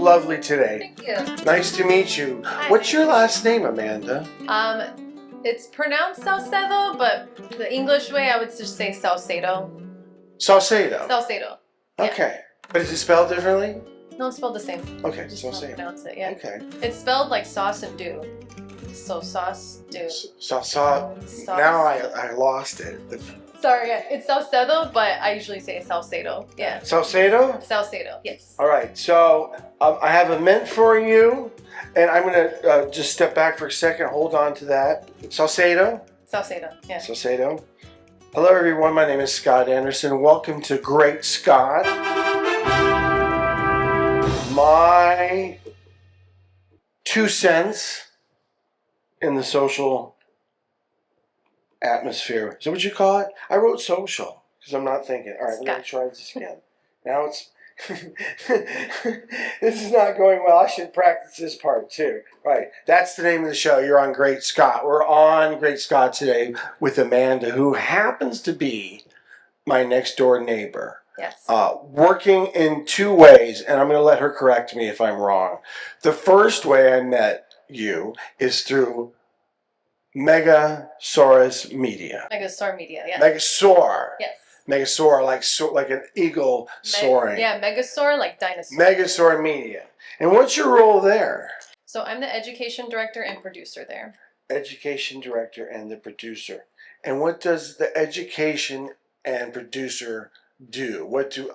lovely today. Thank you. Nice to meet you. Hi, What's nice your to meet last name, Amanda? It's pronounced Saucedo, but the English way I would just say Saucedo. Saucedo. Saucedo. Yeah. Okay. But is it spelled differently? No, it's spelled the same. Okay, Just don't Saucedo. pronounce it, yeah. Okay. It's spelled like sauce and do. So sauce, do. Now I lost it. Sorry, yeah, it's Saucedo, but I usually say Saucedo. Yeah. Saucedo? Saucedo, yes. All right, so I have a mint for you, and I'm going to just step back for a second. Hold on to that. Saucedo? Saucedo, yeah. Saucedo. Hello, everyone. My name is Scott Anderson. Welcome to Great Scott. My 2 cents in the social atmosphere. Is that what you call it? I wrote social because I'm not thinking. All right, we're going to try this again. Now it's... This is not going well. I should practice this part too. Right. That's the name of the show. You're on Great Scott. We're on Great Scott today with Amanda, who happens to be my next door neighbor. Yes. Working in 2 ways, and I'm going to let her correct me if I'm wrong. The first way I met you is through Megasaurus Media. Megasaur Media, yeah. Megasaur. Yes. Megasaur, like an eagle soaring. Yeah, Megasaur, like dinosaur. Megasaur Media. And what's your role there? So I'm the education director and producer there. Education director and the producer. And what does the education and producer do? What do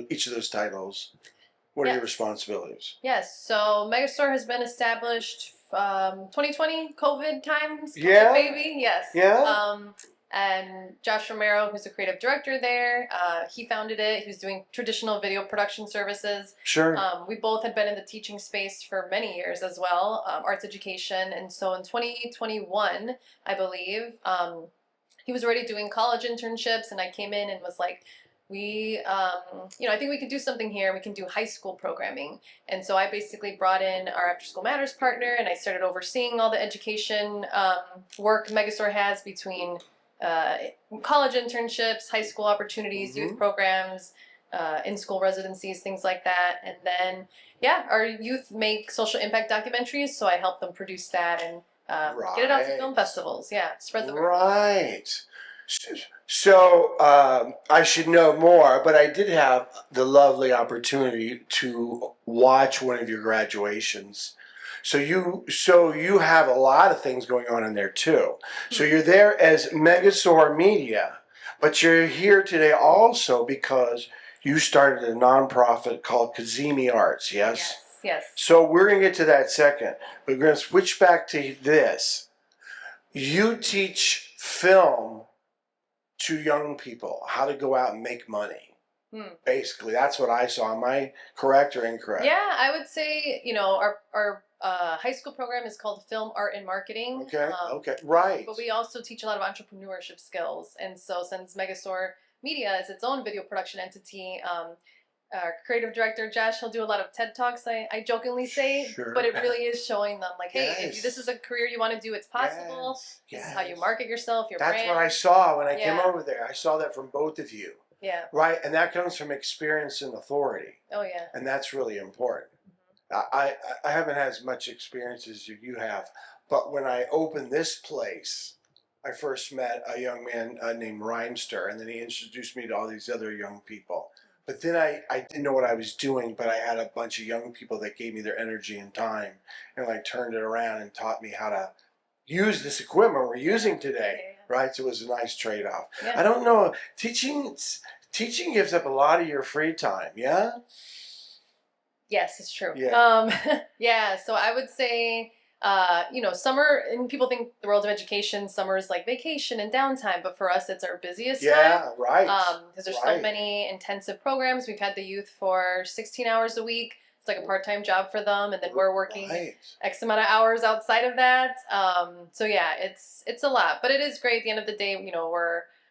each of those titles? What are your responsibilities? Yes. So Megasaur has been established 2020 COVID times. Yeah. Baby. Yes. Yeah. And Josh Romero, who's the creative director there, he founded it. He was doing traditional video production services. Sure. We both had been in the teaching space for many years as well, arts education. And so in 2021, I believe, he was already doing college internships, and I came in and was like, I think we could do something here. We can do high school programming. And so I basically brought in our After School Matters partner, and I started overseeing all the education work Megasaur has between college internships, high school opportunities, youth programs, in-school residencies, things like that. And then, yeah, our youth make social impact documentaries, so I help them produce that and get it out to film festivals. Yeah, spread the word. Right. So I should know more, but I did have the lovely opportunity to watch one of your graduations. So you have a lot of things going on in there too. So you're there as Megasaur Media, but you're here today also because you started a nonprofit called Cazimi Arts, yes? Yes, yes. So we're going to get to that second, but we're going to switch back to this. You teach film to young people, how to go out and make money. Basically, that's what I saw. Am I correct or incorrect? Yeah, I would say, our high school program is called Film, Art, and Marketing. Okay, okay, right. But we also teach a lot of entrepreneurship skills. And so since Megasaur Media is its own video production entity, our creative director, Josh, he'll do a lot of TED Talks, I jokingly say, Sure. But it really is showing them, like, hey, Yes. if this is a career you want to do, it's possible. Yes. This is how you market yourself, your brand. That's what I saw when I came over there. I saw that from both of you. Yeah. Right, and that comes from experience and authority. Oh, yeah. And that's really important. I haven't had as much experience as you have, but when I opened this place, I first met a young man named Rhymester, and then he introduced me to all these other young people. But then I didn't know what I was doing, but I had a bunch of young people that gave me their energy and time and like turned it around and taught me how to use this equipment we're using today, right? So it was a nice trade-off. Yeah. I don't know, teaching gives up a lot of your free time, yeah? Yes, it's true. Yeah. Yeah, so I would say, summer, and people think the world of education, summer is like vacation and downtime, but for us, it's our busiest time. Yeah, right. Because there's so many intensive programs. We've had the youth for 16 hours a week. It's like a part-time job for them, and then we're working X amount of hours outside of that. So yeah, it's a lot, but it is great. At the end of the day,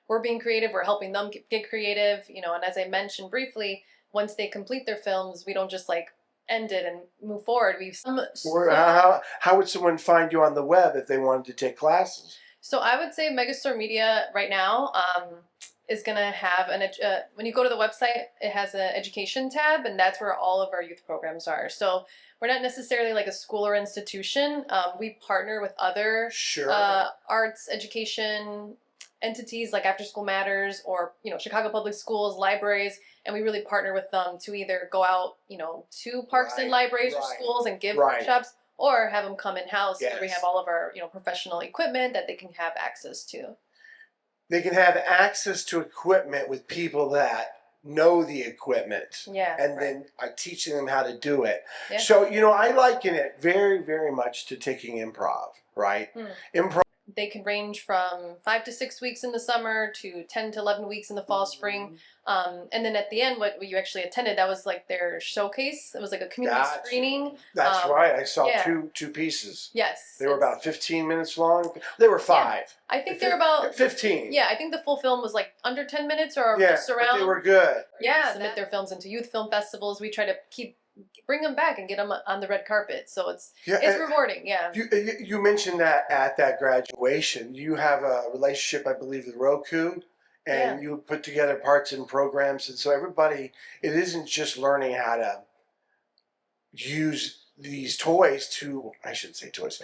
we're being creative. We're helping them get creative. And as I mentioned briefly, once they complete their films, we don't just like end it and move forward. How would someone find you on the web if they wanted to take classes? So I would say Megasaur Media right now is going to have when you go to the website, it has an education tab, and that's where all of our youth programs are. So we're not necessarily like a school or institution. We partner with other Sure. arts education entities like After School Matters or Chicago Public Schools, libraries, and we really partner with them to either go out to parks and libraries or schools and give workshops, or have them come in house where we have all of our professional equipment that they can have access to. They can have access to equipment with people that know the equipment, and then are teaching them how to do it. So I liken it very, very much to taking improv, right? Improv. They can range from 5 to 6 weeks in the summer to 10 to 11 weeks in the fall, spring. And then at the end, what you actually attended, that was like their showcase. It was like a community screening. That's right. I saw two pieces. Yes. They were about 15 minutes long. They were 5. Yeah. I think they were about 15. Yeah, I think the full film was like under 10 minutes or just around. But they were good. Yeah, submit their films into youth film festivals. We try to bring them back and get them on the red carpet. So it's rewarding. Yeah. You mentioned that at that graduation, you have a relationship, I believe, with Roku, and you put together parts and programs, and so everybody, it isn't just learning how to use these toys I shouldn't say toys,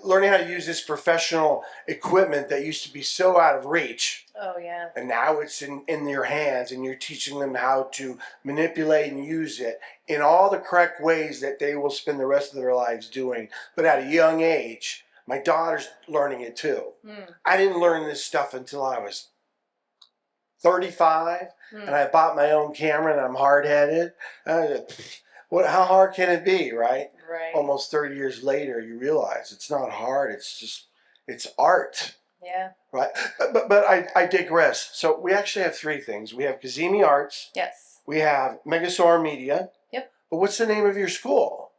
learning how to use this professional equipment that used to be so out of reach. Oh, yeah. And now it's in your hands, and you're teaching them how to manipulate and use it in all the correct ways that they will spend the rest of their lives doing. But at a young age, my daughter's learning it too. I didn't learn this stuff until I was 35, and I bought my own camera, and I'm hard-headed. How hard can it be, right? Right. Almost 30 years later, you realize it's not hard. It's art. Yeah. Right. But I digress. So we actually have 3 things. We have Cazimi Arts. Yes. We have Megasaur Media. Yep. But what's the name of your school?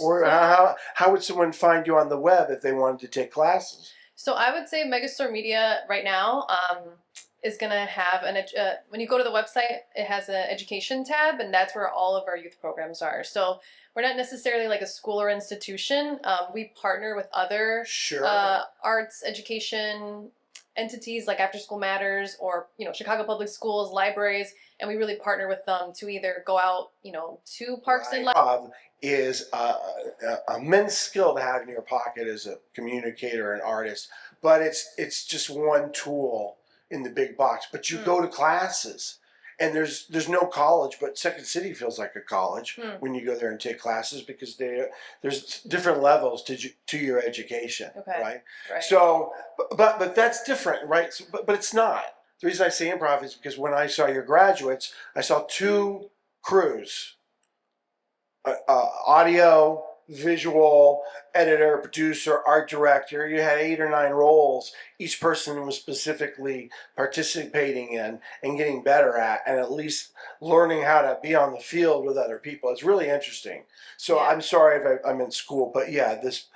Or how would someone find you on the web if they wanted to take classes? So I would say Megasaur Media right now is going to have when you go to the website, it has an education tab, and that's where all of our youth programs are. So we're not necessarily like a school or institution. We partner with other arts education entities like After School Matters or Chicago Public Schools, libraries, and we really partner with them to either go out to parks and libraries. Is a immense skill to have in your pocket as a communicator and artist, but it's just one tool in the big box. But you go to classes, and there's no college, but Second City feels like a college when you go there and take classes, because there's different levels to your education, right? So, but that's different, right? So, but it's not. The reason I say improv is because when I saw your graduates, I saw 2 crews. Audio, visual, editor, producer, art director. You had 8 or 9 roles. Each person was specifically participating in and getting better at least learning how to be on the field with other people. It's really interesting. So I'm sorry if I'm in school, but this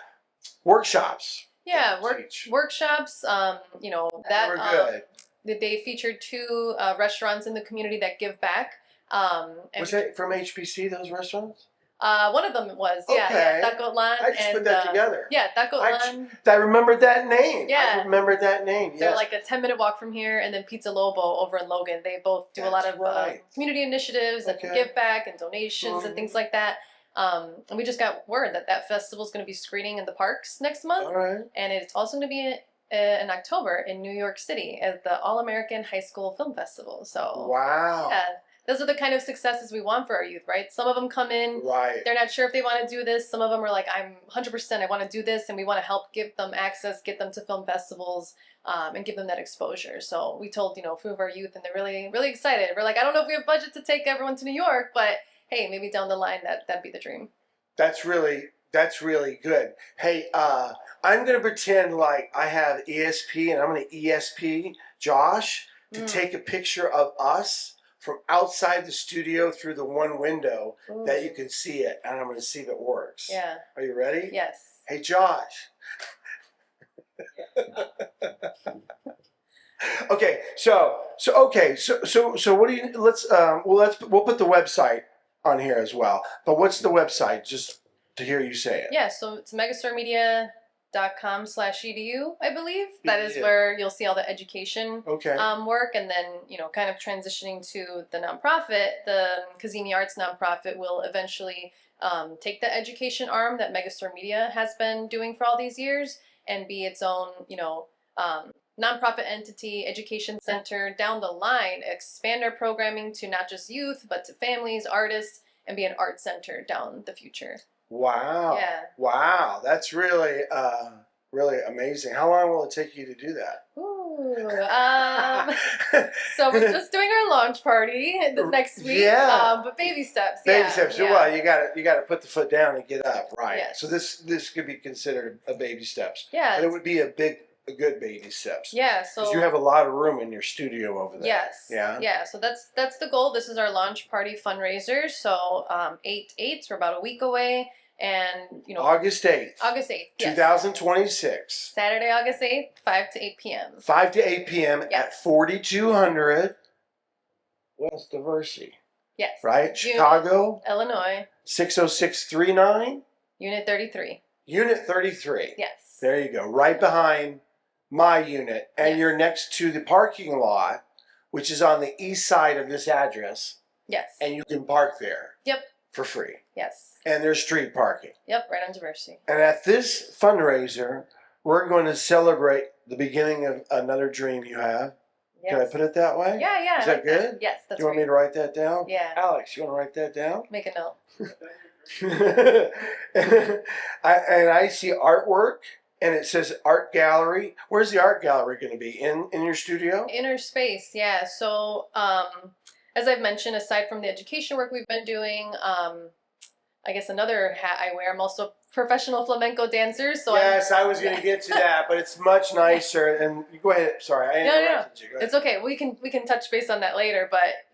workshops. Yeah, workshops. That were good. They featured 2 restaurants in the community that give back. Was that from HBC, those restaurants? One of them was, Taco Lan. I just put that together. Yeah, Taco Lan. I remembered that name. Yeah. I remembered that name, They're like a 10-minute walk from here, and then Pizza Lobo over in Logan. They both do a lot of community initiatives and give back and donations and things like that. And we just got word that festival is going to be screening in the parks next month. All right. And it's also going to be in October in New York City at the All-American High School Film Festival. So wow. Yeah. Those are the kind of successes we want for our youth, right? Some of them come in, they're not sure if they want to do this. Some of them are like, I'm 100%, I want to do this, and we want to help give them access, get them to film festivals, and give them that exposure. So we told, a few of our youth, and they're really, really excited. We're like, I don't know if we have budget to take everyone to New York, but hey, maybe down the line, that'd be the dream. That's really good. Hey, I'm going to pretend like I have ESP, and I'm going to ESP Josh to take a picture of us from outside the studio through the one window that you can see it, and I'm going to see if it works. Yeah. Are you ready? Yes. Hey, Josh. Okay, so what do you? We'll put the website on here as well. But what's the website? Just to hear you say it. Yeah. So it's Megasaur Media. saucedo.com/edu, I believe. That is Yeah. where you'll see all the education Okay. work, and then kind of transitioning to the nonprofit. The Cazimi Arts nonprofit will eventually take the education arm that Megastore Media has been doing for all these years and be its own, nonprofit entity, education center down the line, expand our programming to not just youth, but to families, artists, and be an art center down the future. Wow. Yeah. Wow. That's really, really amazing. How long will it take you to do that? Ooh, so we're just doing our launch party the next week. Yeah. But baby steps. Baby yeah, steps. Yeah. Well, you got to put the foot down and get up, right? Yes. So this could be considered a baby steps. Yeah. But it would be a good baby steps. Yeah. So because you have a lot of room in your studio over there. Yes. Yeah. Yeah. So that's the goal. This is our launch party fundraiser. So 8/8, we're about a week away, and August 8th. August 8th. Yes. 2026. Saturday, August 8th, 5 to 8 p.m. 5 to 8 p.m. Yes. at 4200 West Diversity. Yes. Right? Chicago, Illinois. 60639. Unit 33. Unit 33. Yes. There you go. Right behind my unit. And Yes. you're next to the parking lot, which is on the east side of this address. Yes. And you can park there. Yep. For free. Yes. And there's street parking. Yep, right on Diversity. And at this fundraiser, we're going to celebrate the beginning of another dream you have. Yes. Can I put it that way? Yeah, yeah. Is that good? Yes, that's Do you want me great. to write that down? Yeah. Alex, you want to write that down? Make a note. And I see artwork, and it says art gallery. Where's the art gallery going to be? In your studio? Inner space, yeah. So, as I've mentioned, aside from the education work we've been doing, I guess another hat I wear, I'm also a professional flamenco dancer. So yes, I was going to get to that, but it's much nicer. And go ahead. Sorry, I interrupted you. Go ahead. It's okay. We can touch base on that later. But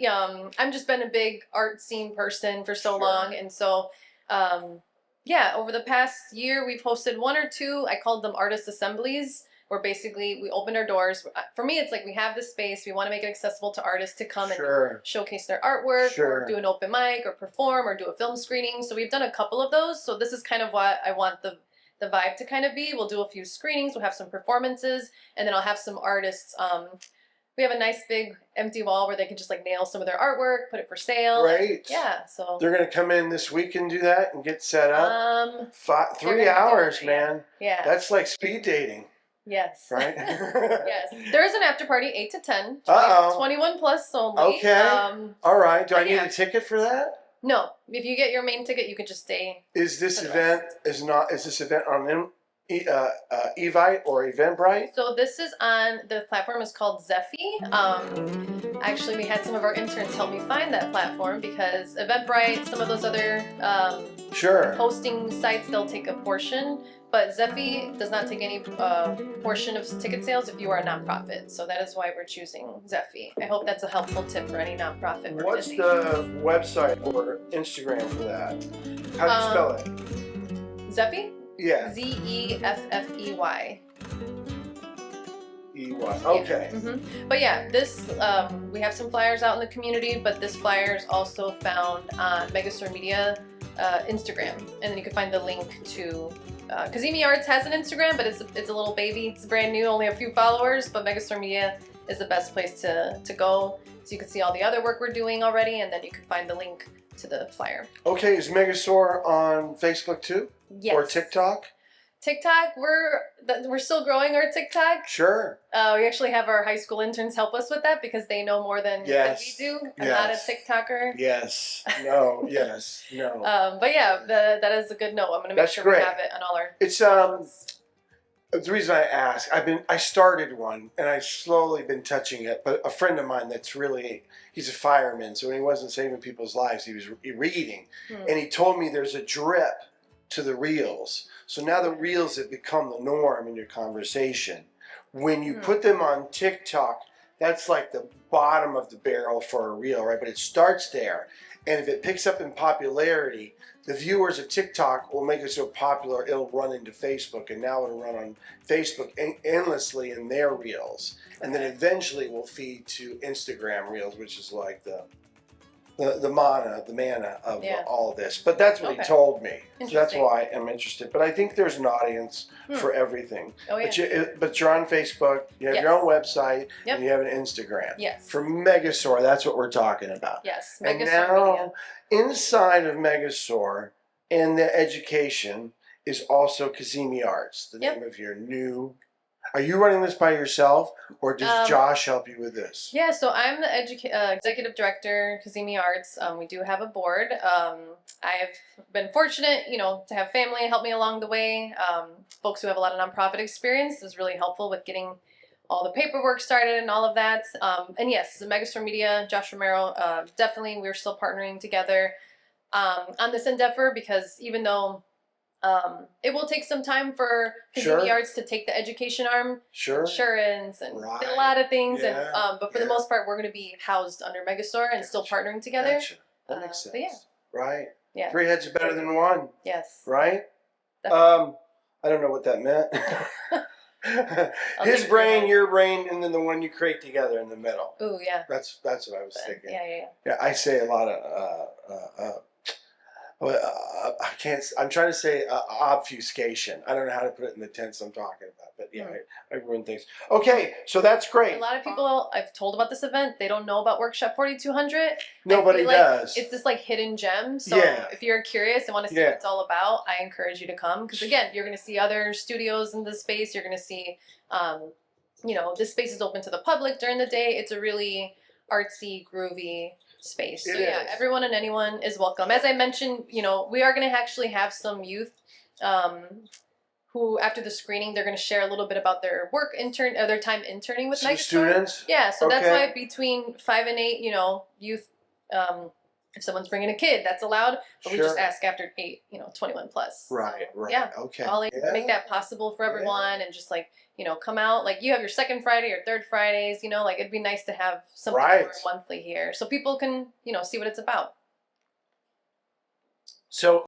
I've just been a big art scene person for so long, and so over the past year we've hosted one or two. I called them artist assemblies, where basically we open our doors. For me, it's like we have this space. We want to make it accessible to artists to come and showcase their artwork, or do an open mic, or perform, or do a film screening. So we've done a couple of those. So this is kind of what I want the vibe to kind of be. We'll do a few screenings. We'll have some performances, and then I'll have some artists. We have a nice big empty wall where they can just like nail some of their artwork, put it for sale. Great. Yeah. So they're going to come in this week and do that and get set up. 3 hours, man. Yeah. That's like speed dating. Yes. Right? Yes. There is an after party 8 to 10. 21 plus only. Okay. All right. Do I need yeah. a ticket for that? No. If you get your main ticket, you could just stay. Is this event is this event on Evite or Eventbrite? So this is on, the platform is called s1e5. Actually, we had some of our interns help me find that platform, because Eventbrite, some of those other hosting sites, they'll take a portion, but s1e5 does not take any portion of ticket sales if you are a nonprofit. So that is why we're choosing s1e5. I hope that's a helpful tip for any nonprofit What's organization. the website or Instagram for that? How do you spell it? s1e5? Yeah. Z-E-F-F-E-Y. E-Y. Okay. Yeah. Mm-hmm. But yeah, this, we have some flyers out in the community, but this flyer is also found on Megastore Media Instagram. And then you can find the link to, Cazimi Arts has an Instagram, but it's a little baby. It's brand new, only a few followers, but Megastore Media is the best place to go. So you can see all the other work we're doing already, and then you can find the link to the flyer. Okay, is Megastore on Facebook too? Yes. Or TikTok? TikTok, we're still growing our TikTok. Sure. We actually have our high school interns help us with that, because they know more than we do. I'm not a TikToker. Yes. No. Yes. No. But yeah, that is a good note. I'm gonna make sure we have it on all our. It's the reason I ask, I started one and I've slowly been touching it, but a friend of mine he's a fireman, so when he wasn't saving people's lives, he was reading, and he told me there's a drip to the reels. So now the reels have become the norm in your conversation. When you put them on TikTok, that's like the bottom of the barrel for a reel, right? But it starts there. And if it picks up in popularity, the viewers of TikTok will make it so popular it'll run into Facebook, and now it'll run on Facebook endlessly in their reels. And then eventually will feed to Instagram reels, which is like the the mana of Yeah. all of this. But that's what he Okay. told me. So that's Interesting. why I'm interested. But I think there's an audience for everything. Oh yeah. But you're on Facebook. You have Yes. your own website, Yep. and you have an Instagram. Yes. For Megasaur, that's what we're talking about. Yes. And Megasaur now, Media. inside of Megasaur, in the education, is also Cazimi Arts, the name of your new. Are you running this by yourself, or does Josh help you with this? Yeah, so I'm the executive director, Cazimi Arts. We do have a board. I've been fortunate, you know, to have family help me along the way. Folks who have a lot of nonprofit experience is really helpful with getting all the paperwork started and all of that. And yes, the Megasaur Media, Josh Romero, definitely we're still partnering together on this endeavor, because even though it will take some time for Cazimi Arts to take the education arm, insurance, and a lot of things. And but for the most part, we're going to be housed under Megasaur and still partnering together. Gotcha. That makes sense. But yeah. Right. Yeah. 3 heads are better than 1. Yes. Right. Definitely. I don't know what that meant. His take brain, your brain, and then the one you create together in the middle. Ooh, yeah. That's what I was thinking. Yeah. I say a lot of. I can't. I'm trying to say obfuscation. I don't know how to put it in the tense I'm talking about, but yeah, I ruin things. Okay, so that's great. A lot of people I've told about this event, they don't know about Workshop 4200. Nobody does. It's this like hidden gem. So if you're curious and want to see what it's all about, I encourage you to come, because again, you're going to see other studios in this space. You're going to see, you know, this space is open to the public during the day. It's a really artsy, groovy space. So yeah, everyone and anyone is welcome. As I mentioned, you know, we are going to actually have some youth who, after the screening, they're going to share a little bit about their their time interning with Megasaur. Students? Yeah, so that's why between 5 and 8, you know, youth, if someone's bringing a kid, that's allowed, but we just ask after 8, you know, 21 plus. Right, so, right. Yeah, okay. I'll make that possible for everyone, and just like, you know, come out. Like, you have your second Friday or third Fridays, you know, like it'd be nice to have something more monthly here so people can, you know, see what it's about. So,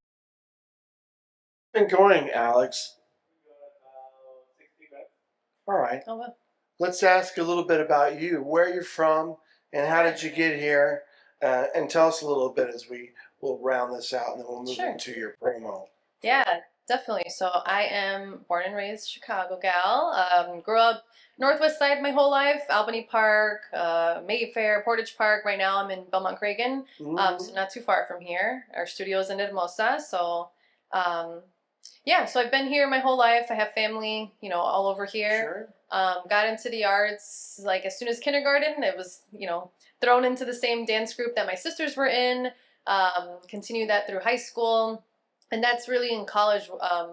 been going, Alex? All right. Oh, well. Let's ask a little bit about you, where you're from, and how did you get here, and tell us a little bit as we'll round this out, and then we'll move into your promo. Yeah, definitely. So I am born and raised Chicago gal. Grew up Northwest Side my whole life, Albany Park, Mayfair, Portage Park. Right now I'm in Belmont Cragen, so not too far from here. Our studio's in Hermosa, so yeah, so I've been here my whole life. I have family, you know, all over here. Got into the arts like as soon as kindergarten. It was, you know, thrown into the same dance group that my sisters were in. Continued that through high school. And that's really in college.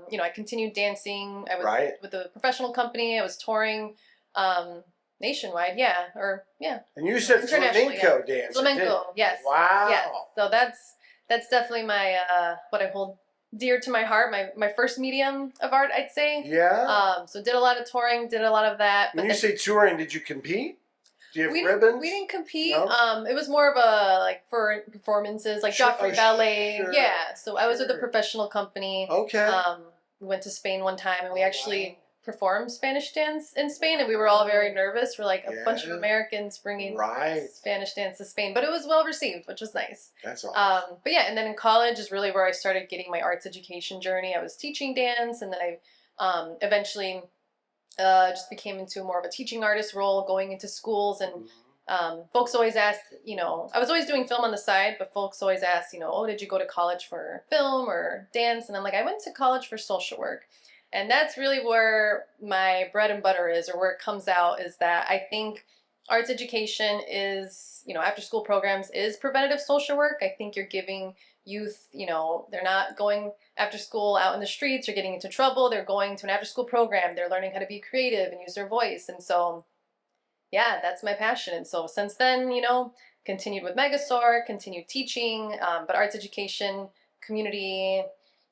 You know, I continued dancing. I was with a professional company. I was touring nationwide. And you said flamenco dance. Flamenco, yes. Wow. Yes. So that's definitely my what I hold dear to my heart. My first medium of art, I'd say. Yeah. So did a lot of touring. Did a lot of that. When you say touring, did you compete? Do you have ribbons? We didn't compete. No? It was more of a like for performances, like Joffrey Ballet. Yeah. So I was with a professional company. Okay. We went to Spain one time, and we actually performed Spanish dance in Spain, and we were all very nervous. We're like a bunch of Americans bringing Spanish dance to Spain, but it was well received, which was nice. That's awesome. But yeah, and then in college is really where I started getting my arts education journey. I was teaching dance, and then I eventually just became into more of a teaching artist role, going into schools. And folks always ask, you know, I was always doing film on the side, but folks always ask, you know, oh, did you go to college for film or dance? And I'm like, I went to college for social work. And that's really where my bread and butter is, or where it comes out, is that I think arts education is, you know, after school programs is preventative social work. I think you're giving youth, you know, they're not going after school out in the streets or getting into trouble. They're going to an after school program. They're learning how to be creative and use their voice. And so, yeah, that's my passion. And so since then, you know, continued with Megasaur, continued teaching, but arts education, community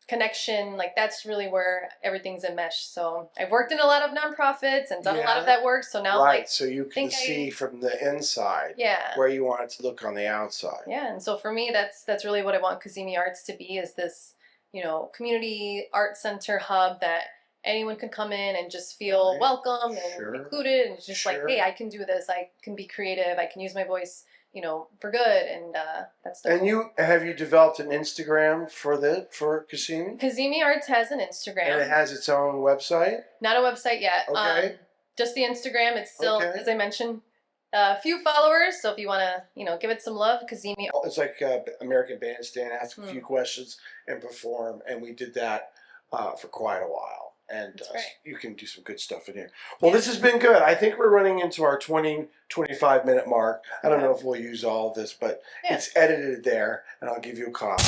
connection, like that's really where everything's enmeshed. So I've worked in a lot of nonprofits and done a lot of that work. So now, like, so you can see from the inside, yeah, where you want it to look on the outside. Yeah, and so for me, that's really what I want Cazimi Arts to be, is this, you know, community art center hub that anyone can come in and just feel welcome and included, and just like, hey, I can do this. I can be creative. I can use my voice, for good, and that's the And have you developed an Instagram for Cazimi? Cazimi Arts has an Instagram. And it has its own website? Not a website yet. Okay. Just the Instagram. It's still, Okay. as I mentioned, a few followers. So if you want to, give it some love, Cazimi. It's like American Bandstand, ask a few questions and perform, and we did that for quite a while. And you can do some good stuff in here. Well, this has been good. I think we're running into our 25 minute mark. I don't know if we'll use all of this, but it's edited there, and I'll give you a copy.